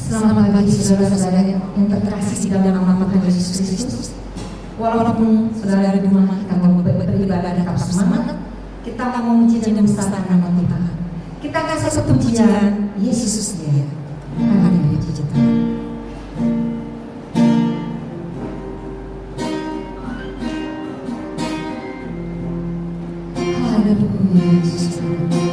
Selamat pagi saudara-saudara yang terkasih di dalam nama Tuhan Yesus Kristus. Walaupun saudara di rumah kita mau beribadah tetap semangat, kita mau memuji dan membesarkan nama Tuhan. Kita kasih satu pujian Yesus dia. Haleluya, puji Tuhan. Haleluya, Yesus Tuhan.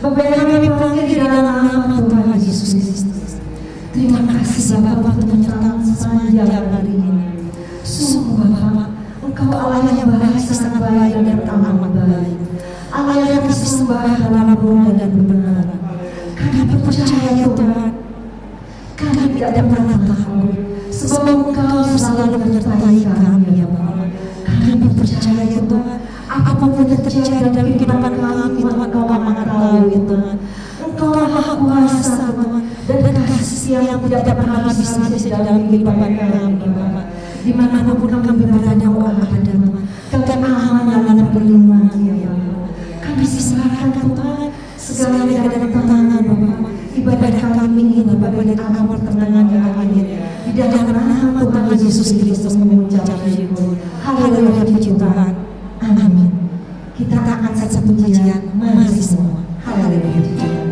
Bapak yang kami panggil di dalam nama Tuhan Yesus Kristus. Terima kasih Bapak untuk menyertai sepanjang hari ini. Sungguh Bapak, Engkau Allah yang baik, sangat baik dan amat baik. Allah yang disembah dalam roh dan kebenaran. Kami percaya Tuhan, kami tidak pernah takut, sebab Engkau selalu menyertai kami ya Bapak. Kami percaya Tuhan, apapun yang terjadi dalam kehidupan kami, Engkau maha tahu ya Tuhan. Engkau maha kuasa Tuhan, dan kasih yang tidak pernah habis-habis dalam kehidupan kami ya Bapak. Dimanapun kami berada, Engkau ada Tuhan. Kami aman dan berlindung ya Bapak. Kami serahkan Tuhan segalanya dalam tangan Bapak. Ibadah kami ini Bapak, dan amal pertengahan yang akhir. Di dalam nama Tuhan Yesus Kristus kami mengucap syukur. Haleluya, puji Tuhan. Amin. Kita akan saja pujian, mari semua. Haleluya, puji Tuhan.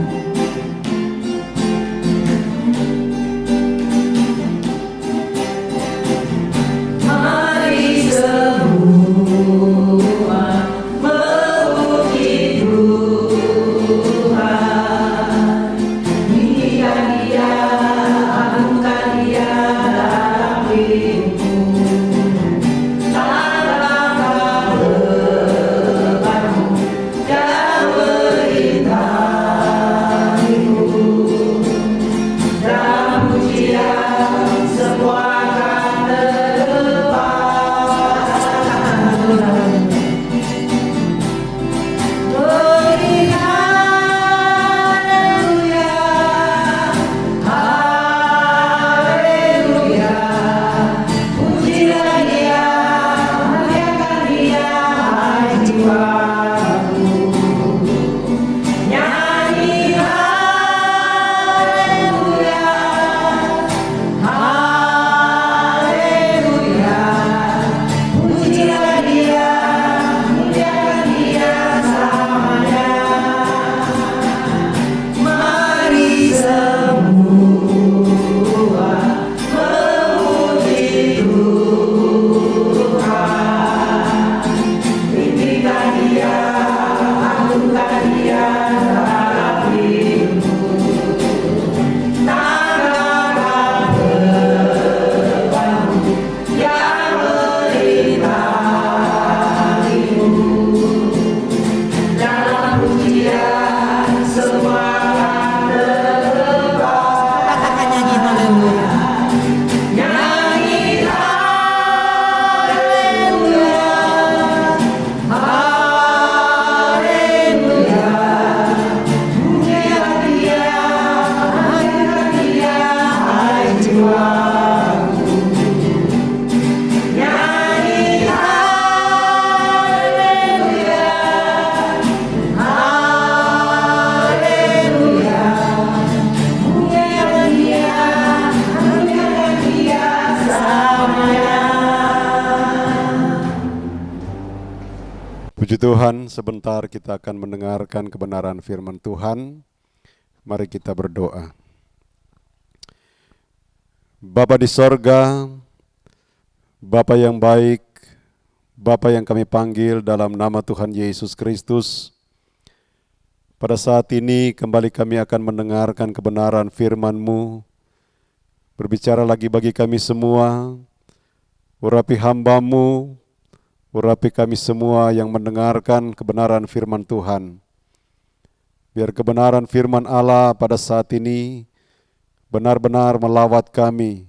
Puji Tuhan, sebentar kita akan mendengarkan kebenaran firman Tuhan. Mari kita berdoa. Bapa di sorga, Bapa yang baik, Bapa yang kami panggil dalam nama Tuhan Yesus Kristus, pada saat ini kembali kami akan mendengarkan kebenaran firman-Mu. Berbicara lagi bagi kami semua, urapi hamba-Mu, urapi kami semua yang mendengarkan kebenaran firman Tuhan. Biar kebenaran firman Allah pada saat ini benar-benar melawat kami,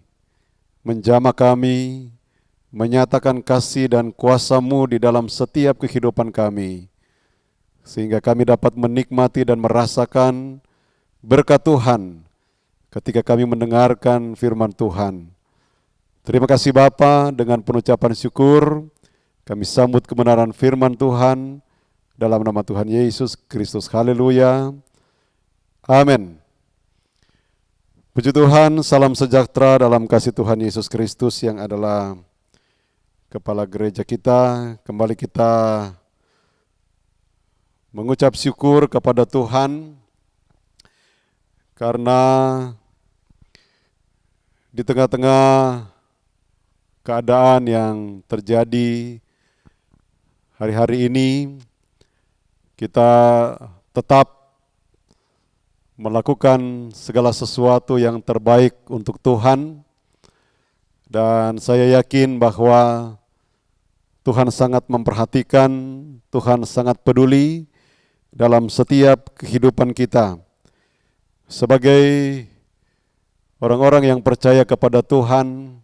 menjamah kami, menyatakan kasih dan kuasa-Mu di dalam setiap kehidupan kami, sehingga kami dapat menikmati dan merasakan berkat Tuhan ketika kami mendengarkan firman Tuhan. Terima kasih Bapa, dengan penucapan syukur kami sambut kebenaran firman Tuhan dalam nama Tuhan Yesus Kristus. Haleluya. Amin. Puji Tuhan, salam sejahtera dalam kasih Tuhan Yesus Kristus yang adalah Kepala gereja kita. Kembali kita mengucap syukur kepada Tuhan karena di tengah-tengah keadaan yang terjadi hari-hari ini, kita tetap melakukan segala sesuatu yang terbaik untuk Tuhan, dan saya yakin bahwa Tuhan sangat memperhatikan, Tuhan sangat peduli dalam setiap kehidupan kita. Sebagai orang-orang yang percaya kepada Tuhan,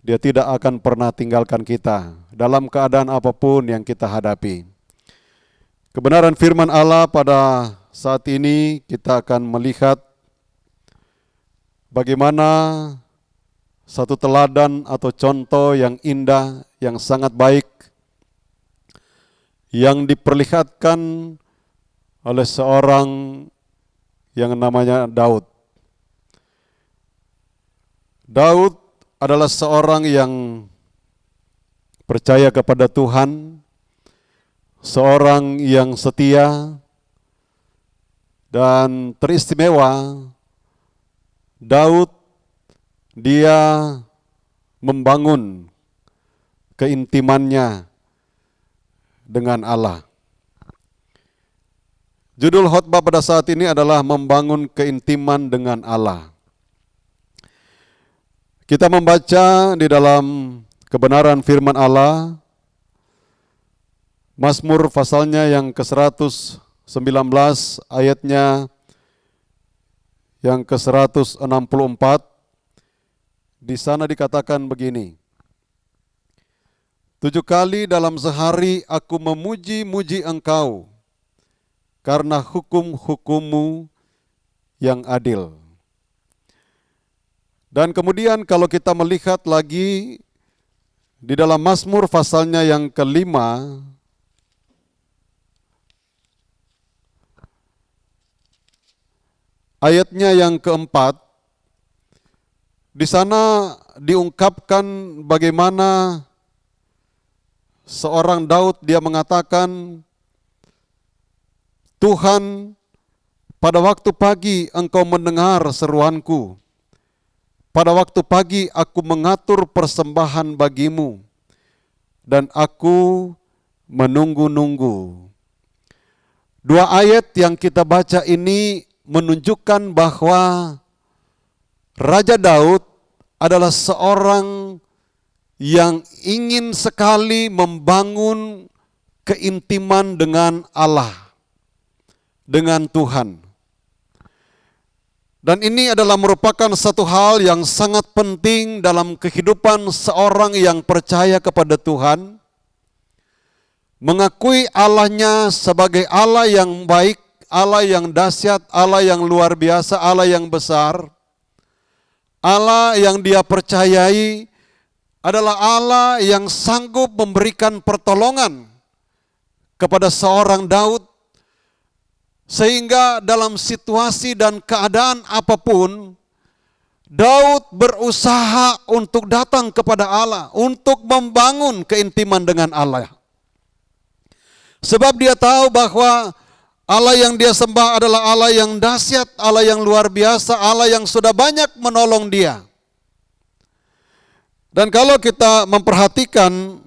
Dia tidak akan pernah tinggalkan kita dalam keadaan apapun yang kita hadapi. Kebenaran firman Allah pada saat ini kita akan melihat bagaimana satu teladan atau contoh yang indah, yang sangat baik, yang diperlihatkan oleh seorang yang namanya Daud. Daud adalah seorang yang percaya kepada Tuhan, seorang yang setia, dan teristimewa Daud dia membangun keintimannya dengan Allah. Judul khotbah pada saat ini adalah membangun keintiman dengan Allah. Kita membaca di dalam kebenaran firman Allah, Mazmur pasalnya yang ke-119 ayatnya yang ke-164. Di sana dikatakan begini, 7 kali dalam sehari aku memuji-muji Engkau karena hukum-hukum-Mu yang adil. Dan kemudian kalau kita melihat lagi di dalam Mazmur pasalnya yang ke-5, ayatnya yang ke-4, di sana diungkapkan bagaimana seorang Daud dia mengatakan, Tuhan, pada waktu pagi Engkau mendengar seruanku. Pada waktu pagi aku mengatur persembahan bagimu, dan aku menunggu-nunggu. 2 ayat yang kita baca ini menunjukkan bahwa Raja Daud adalah seorang yang ingin sekali membangun keintiman dengan Allah, dengan Tuhan. Dan ini adalah merupakan satu hal yang sangat penting dalam kehidupan seorang yang percaya kepada Tuhan. Mengakui Allahnya sebagai Allah yang baik, Allah yang dahsyat, Allah yang luar biasa, Allah yang besar. Allah yang dia percayai adalah Allah yang sanggup memberikan pertolongan kepada seorang Daud. Sehingga dalam situasi dan keadaan apapun, Daud berusaha untuk datang kepada Allah, untuk membangun keintiman dengan Allah. Sebab dia tahu bahwa Allah yang dia sembah adalah Allah yang dahsyat, Allah yang luar biasa, Allah yang sudah banyak menolong dia. Dan kalau kita memperhatikan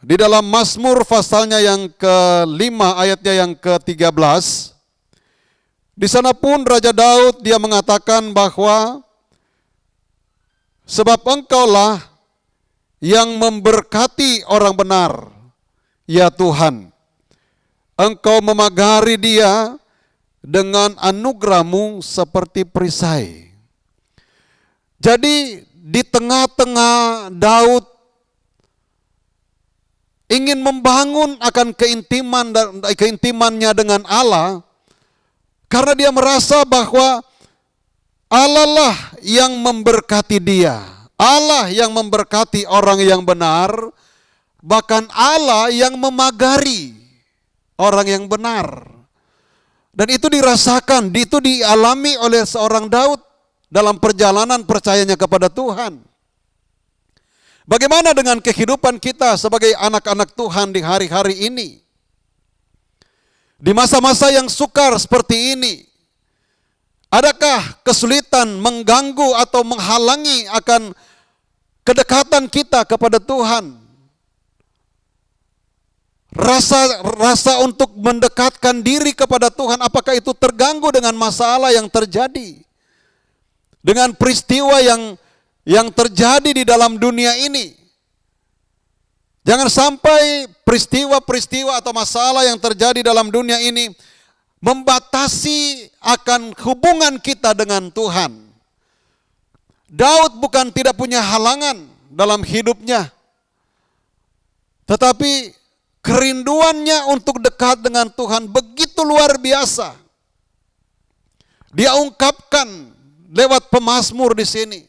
di dalam Mazmur pasalnya yang ke-5 ayatnya yang ke-13, di sana pun Raja Daud dia mengatakan bahwa sebab Engkaulah yang memberkati orang benar, ya Tuhan. Engkau memagari dia dengan anugerah-Mu seperti perisai. Jadi di tengah-tengah Daud ingin membangun akan keintimannya dengan Allah, karena dia merasa bahwa Allah lah yang memberkati dia, Allah yang memberkati orang yang benar, bahkan Allah yang memagari orang yang benar. Dan itu dirasakan, itu dialami oleh seorang Daud dalam perjalanan percayanya kepada Tuhan. Bagaimana dengan kehidupan kita sebagai anak-anak Tuhan di hari-hari ini? Di masa-masa yang sukar seperti ini, adakah kesulitan mengganggu atau menghalangi akan kedekatan kita kepada Tuhan? rasa untuk mendekatkan diri kepada Tuhan, apakah itu terganggu dengan masalah yang terjadi? Dengan peristiwa yang terjadi di dalam dunia ini. Jangan sampai peristiwa-peristiwa atau masalah yang terjadi dalam dunia ini membatasi akan hubungan kita dengan Tuhan. Daud bukan tidak punya halangan dalam hidupnya, tetapi kerinduannya untuk dekat dengan Tuhan begitu luar biasa. Dia ungkapkan lewat pemazmur di sini.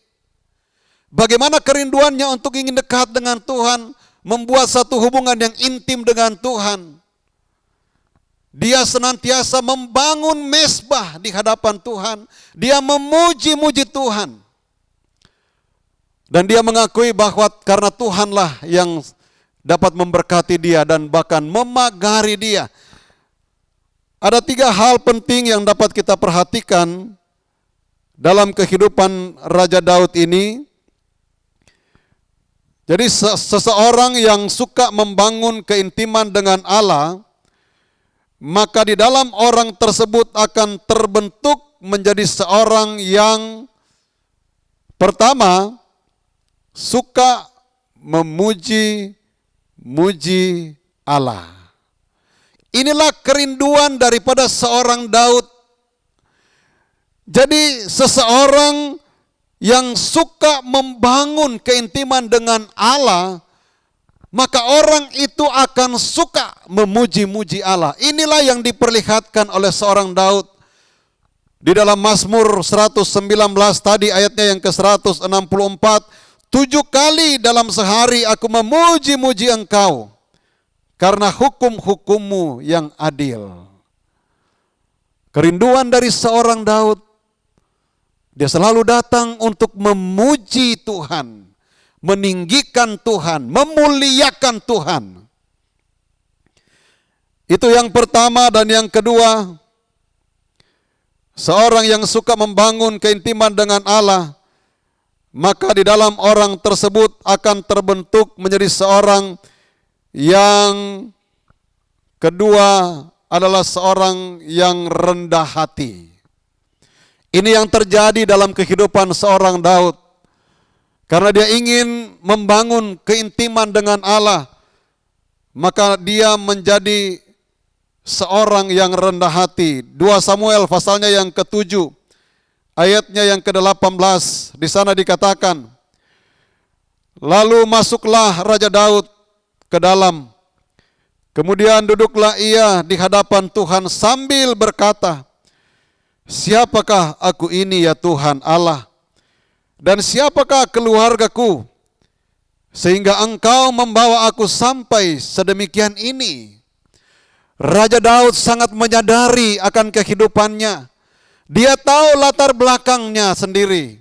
Bagaimana kerinduannya untuk ingin dekat dengan Tuhan, membuat satu hubungan yang intim dengan Tuhan. Dia senantiasa membangun mezbah di hadapan Tuhan. Dia memuji-muji Tuhan. Dan dia mengakui bahwa karena Tuhanlah yang dapat memberkati dia dan bahkan memagari dia. Ada 3 hal penting yang dapat kita perhatikan dalam kehidupan Raja Daud ini. Jadi seseorang yang suka membangun keintiman dengan Allah, maka di dalam orang tersebut akan terbentuk menjadi seorang yang pertama suka memuji Allah. Inilah kerinduan daripada seorang Daud. Jadi seseorang yang suka membangun keintiman dengan Allah, maka orang itu akan suka memuji-muji Allah. Inilah yang diperlihatkan oleh seorang Daud. Di dalam Mazmur 119 tadi ayatnya yang ke-164, 7 kali dalam sehari aku memuji-muji Engkau karena hukum-hukum-Mu yang adil. Kerinduan dari seorang Daud, dia selalu datang untuk memuji Tuhan, meninggikan Tuhan, memuliakan Tuhan. Itu yang pertama. Dan yang kedua, seorang yang suka membangun keintiman dengan Allah, maka di dalam orang tersebut akan terbentuk menjadi seorang yang kedua adalah seorang yang rendah hati. Ini yang terjadi dalam kehidupan seorang Daud. Karena dia ingin membangun keintiman dengan Allah, maka dia menjadi seorang yang rendah hati. 2 Samuel pasalnya yang ke-7. Ayatnya yang ke-18, di sana dikatakan, lalu masuklah Raja Daud ke dalam, kemudian duduklah ia di hadapan Tuhan sambil berkata, siapakah aku ini ya Tuhan Allah, dan siapakah keluargaku, sehingga Engkau membawa aku sampai sedemikian ini. Raja Daud sangat menyadari akan kehidupannya. Dia tahu latar belakangnya sendiri.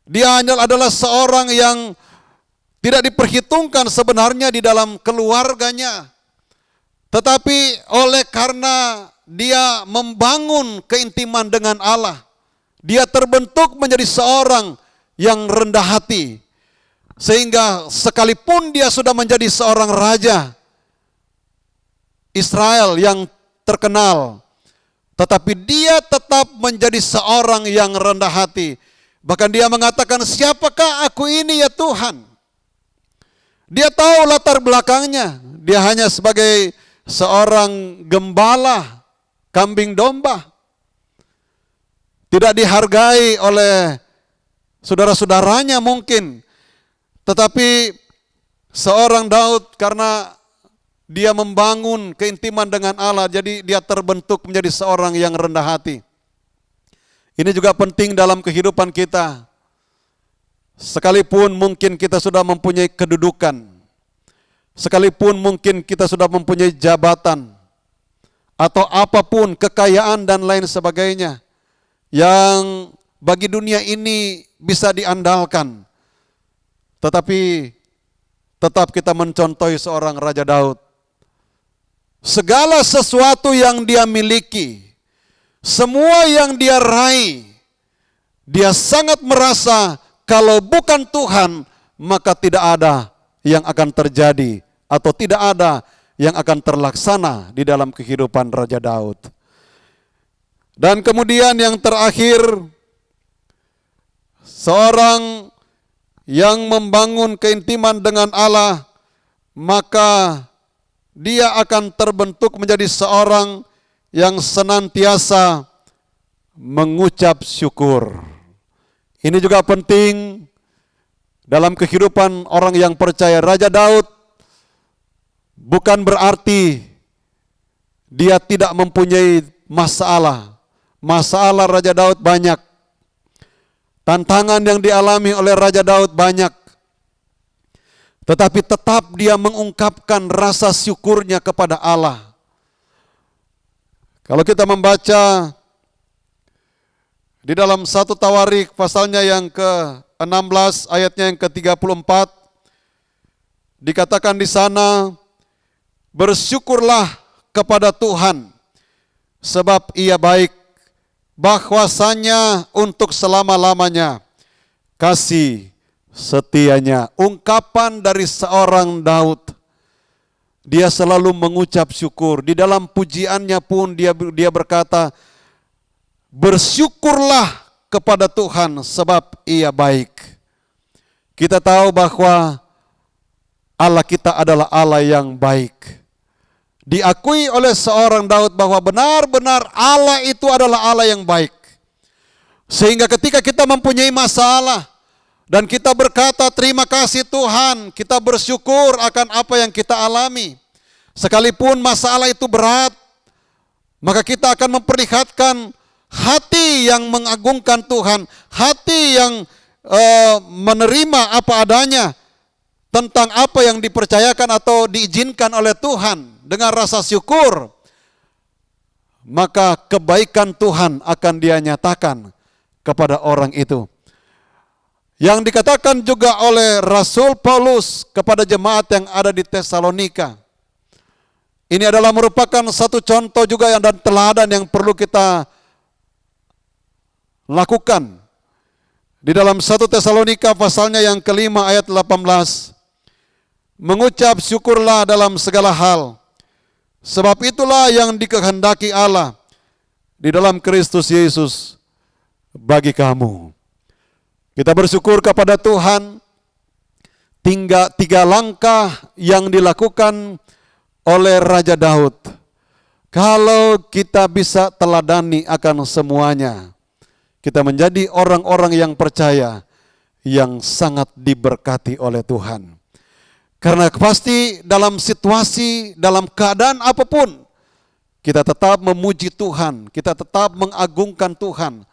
Dia hanya adalah seorang yang tidak diperhitungkan sebenarnya di dalam keluarganya. Tetapi oleh karena dia membangun keintiman dengan Allah, dia terbentuk menjadi seorang yang rendah hati. Sehingga sekalipun dia sudah menjadi seorang raja Israel yang terkenal, tetapi dia tetap menjadi seorang yang rendah hati. Bahkan dia mengatakan, siapakah aku ini ya Tuhan? Dia tahu latar belakangnya. Dia hanya sebagai seorang gembala kambing domba. Tidak dihargai oleh saudara-saudaranya mungkin. Tetapi seorang Daud karena dia membangun keintiman dengan Allah, jadi dia terbentuk menjadi seorang yang rendah hati. Ini juga penting dalam kehidupan kita. Sekalipun mungkin kita sudah mempunyai kedudukan, sekalipun mungkin kita sudah mempunyai jabatan, atau apapun, kekayaan dan lain sebagainya, yang bagi dunia ini bisa diandalkan. Tetapi tetap kita mencontohi seorang Raja Daud. Segala sesuatu yang dia miliki, semua yang dia raih, dia sangat merasa kalau bukan Tuhan, maka tidak ada yang akan terjadi, atau tidak ada yang akan terlaksana di dalam kehidupan Raja Daud. Dan kemudian yang terakhir, seorang yang membangun keintiman dengan Allah, maka dia akan terbentuk menjadi seorang yang senantiasa mengucap syukur. Ini juga penting dalam kehidupan orang yang percaya. Raja Daud bukan berarti dia tidak mempunyai masalah. Masalah Raja Daud banyak. Tantangan yang dialami oleh Raja Daud banyak. Tetapi tetap dia mengungkapkan rasa syukurnya kepada Allah. Kalau kita membaca di dalam 1 Tawarik pasalnya yang ke-16 ayatnya yang ke-34, dikatakan di sana, bersyukurlah kepada Tuhan sebab Ia baik, bahwasanya untuk selama-lamanya kasih setianya. Ungkapan dari seorang Daud, dia selalu mengucap syukur. Di dalam pujiannya pun dia berkata, bersyukurlah kepada Tuhan sebab Ia baik. Kita tahu bahwa Allah kita adalah Allah yang baik. Diakui oleh seorang Daud bahwa benar-benar Allah itu adalah Allah yang baik. Sehingga ketika kita mempunyai masalah dan kita berkata terima kasih Tuhan, kita bersyukur akan apa yang kita alami. Sekalipun masalah itu berat, maka kita akan memperlihatkan hati yang mengagungkan Tuhan, hati yang menerima apa adanya tentang apa yang dipercayakan atau diizinkan oleh Tuhan dengan rasa syukur, maka kebaikan Tuhan akan dia nyatakan kepada orang itu. Yang dikatakan juga oleh Rasul Paulus kepada jemaat yang ada di Tesalonika. Ini adalah merupakan satu contoh juga dan teladan yang perlu kita lakukan. Di dalam 1 Tesalonika pasalnya yang kelima ayat 18, mengucap syukurlah dalam segala hal, sebab itulah yang dikehendaki Allah di dalam Kristus Yesus bagi kamu. Kita bersyukur kepada Tuhan. Tiga langkah yang dilakukan oleh Raja Daud. Kalau kita bisa teladani akan semuanya, kita menjadi orang-orang yang percaya, yang sangat diberkati oleh Tuhan. Karena pasti dalam situasi, dalam keadaan apapun, kita tetap memuji Tuhan, kita tetap mengagungkan Tuhan,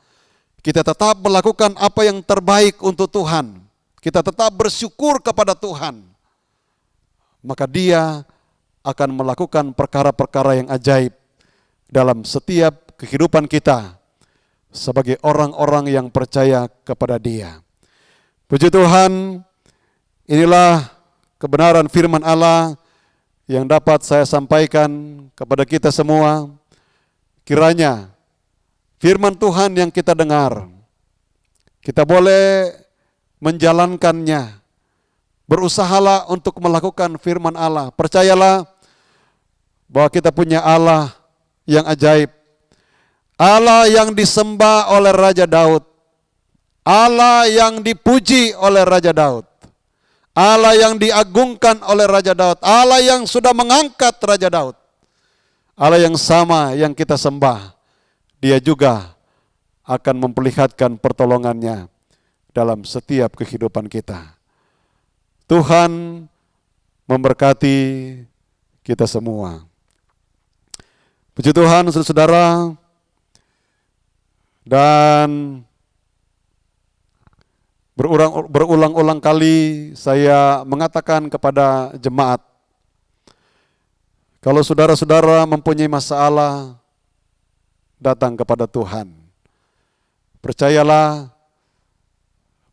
kita tetap melakukan apa yang terbaik untuk Tuhan, kita tetap bersyukur kepada Tuhan, maka Dia akan melakukan perkara-perkara yang ajaib dalam setiap kehidupan kita sebagai orang-orang yang percaya kepada Dia. Puji Tuhan, inilah kebenaran firman Allah yang dapat saya sampaikan kepada kita semua. Kiranya firman Tuhan yang kita dengar, kita boleh menjalankannya. Berusahalah untuk melakukan firman Allah. Percayalah bahwa kita punya Allah yang ajaib. Allah yang disembah oleh Raja Daud. Allah yang dipuji oleh Raja Daud. Allah yang diagungkan oleh Raja Daud. Allah yang sudah mengangkat Raja Daud. Allah yang sama yang kita sembah. Dia juga akan memperlihatkan pertolongannya dalam setiap kehidupan kita. Tuhan memberkati kita semua. Puji Tuhan, saudara-saudara, dan berulang-ulang kali saya mengatakan kepada jemaat, kalau saudara-saudara mempunyai masalah, datang kepada Tuhan. Percayalah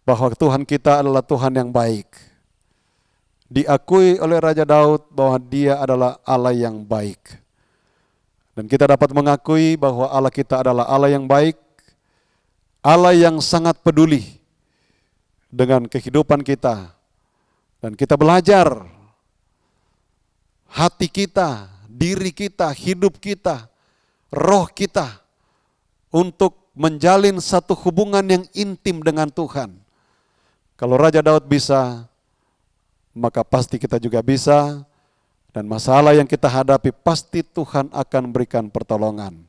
bahwa Tuhan kita adalah Tuhan yang baik. Diakui oleh Raja Daud bahwa Dia adalah Allah yang baik. Dan kita dapat mengakui bahwa Allah kita adalah Allah yang baik, Allah yang sangat peduli dengan kehidupan kita. Dan kita belajar hati kita, diri kita, hidup kita, roh kita untuk menjalin satu hubungan yang intim dengan Tuhan. Kalau Raja Daud bisa, maka pasti kita juga bisa, dan masalah yang kita hadapi pasti Tuhan akan berikan pertolongan.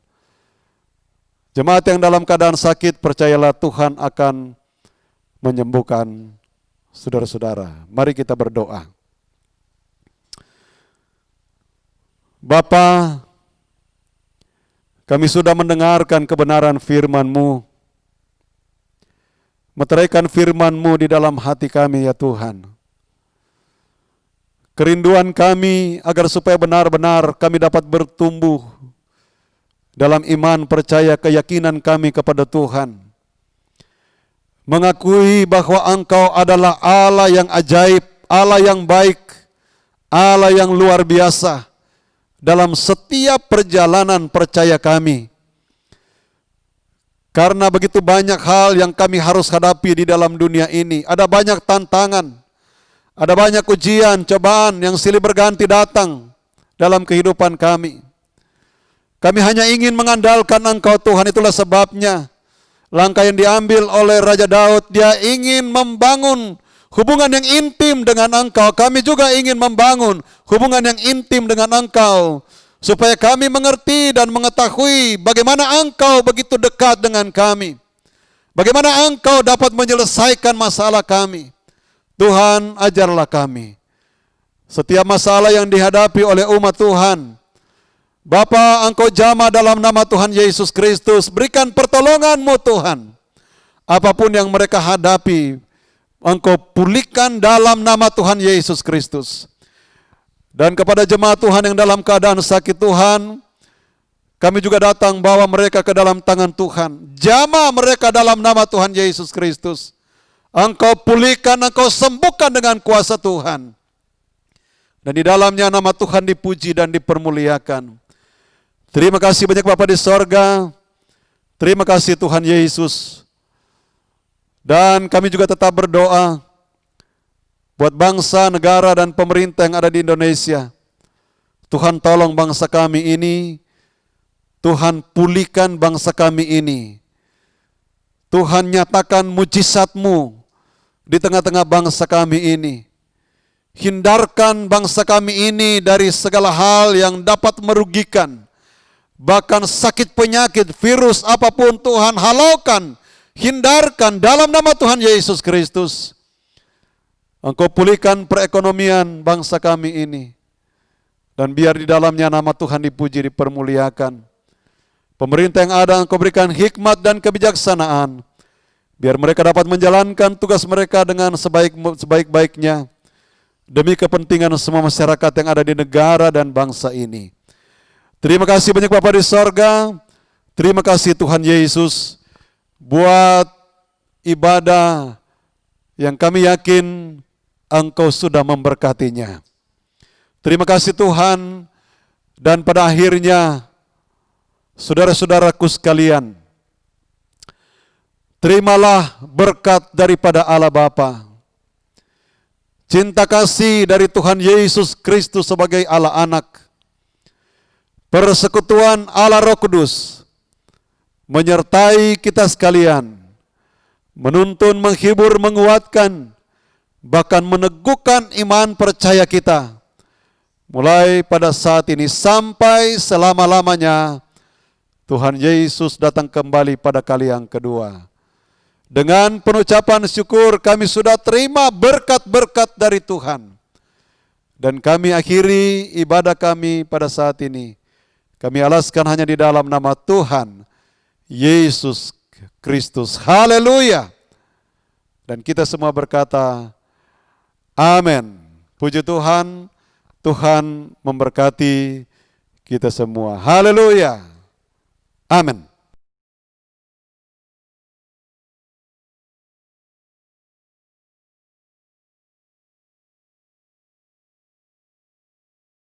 Jemaat yang dalam keadaan sakit, percayalah Tuhan akan menyembuhkan saudara-saudara. Mari kita berdoa. Bapa, kami sudah mendengarkan kebenaran firman-Mu. Meteraikan firman-Mu di dalam hati kami ya Tuhan. Kerinduan kami agar supaya benar-benar kami dapat bertumbuh dalam iman, percaya, keyakinan kami kepada Tuhan. Mengakui bahwa Engkau adalah Allah yang ajaib, Allah yang baik, Allah yang luar biasa dalam setiap perjalanan percaya kami. Karena begitu banyak hal yang kami harus hadapi di dalam dunia ini. Ada banyak tantangan, ada banyak ujian, cobaan yang silih berganti datang dalam kehidupan kami. Kami hanya ingin mengandalkan Engkau Tuhan, itulah sebabnya langkah yang diambil oleh Raja Daud, dia ingin membangun hubungan yang intim dengan Engkau. Kami juga ingin membangun hubungan yang intim dengan Engkau, supaya kami mengerti dan mengetahui bagaimana Engkau begitu dekat dengan kami. Bagaimana Engkau dapat menyelesaikan masalah kami. Tuhan, ajarlah kami. Setiap masalah yang dihadapi oleh umat Tuhan, Bapa, Engkau jamah dalam nama Tuhan Yesus Kristus. Berikan pertolongan-Mu Tuhan. Apapun yang mereka hadapi, Engkau pulihkan dalam nama Tuhan Yesus Kristus. Dan kepada jemaat Tuhan yang dalam keadaan sakit Tuhan, kami juga datang bawa mereka ke dalam tangan Tuhan. Jamah mereka dalam nama Tuhan Yesus Kristus. Engkau pulihkan, Engkau sembuhkan dengan kuasa Tuhan. Dan di dalamnya nama Tuhan dipuji dan dipermuliakan. Terima kasih banyak Bapa di sorga. Terima kasih Tuhan Yesus. Dan kami juga tetap berdoa buat bangsa, negara, dan pemerintah yang ada di Indonesia. Tuhan tolong bangsa kami ini. Tuhan pulihkan bangsa kami ini. Tuhan nyatakan mujizat-Mu di tengah-tengah bangsa kami ini. Hindarkan bangsa kami ini dari segala hal yang dapat merugikan. Bahkan sakit penyakit, virus apapun Tuhan halaukan, hindarkan dalam nama Tuhan Yesus Kristus. Engkau pulihkan perekonomian bangsa kami ini. Dan biar di dalamnya nama Tuhan dipuji, dipermuliakan. Pemerintah yang ada Engkau berikan hikmat dan kebijaksanaan. Biar mereka dapat menjalankan tugas mereka dengan sebaik-baiknya. Demi kepentingan semua masyarakat yang ada di negara dan bangsa ini. Terima kasih banyak Bapa di sorga. Terima kasih Tuhan Yesus buat ibadah yang kami yakin Engkau sudah memberkatinya. Terima kasih Tuhan, dan pada akhirnya saudara-saudaraku sekalian, terimalah berkat daripada Allah Bapa, cinta kasih dari Tuhan Yesus Kristus sebagai Allah Anak, persekutuan Allah Roh Kudus menyertai kita sekalian, menuntun, menghibur, menguatkan, bahkan meneguhkan iman percaya kita, mulai pada saat ini sampai selama-lamanya. Tuhan Yesus datang kembali pada kali yang kedua. Dengan penucapan syukur kami sudah terima berkat-berkat dari Tuhan. Dan kami akhiri ibadah kami pada saat ini. Kami alaskan hanya di dalam nama Tuhan Yesus Kristus. Haleluya. Dan kita semua berkata, amin. Puji Tuhan, Tuhan memberkati kita semua. Haleluya. Amin.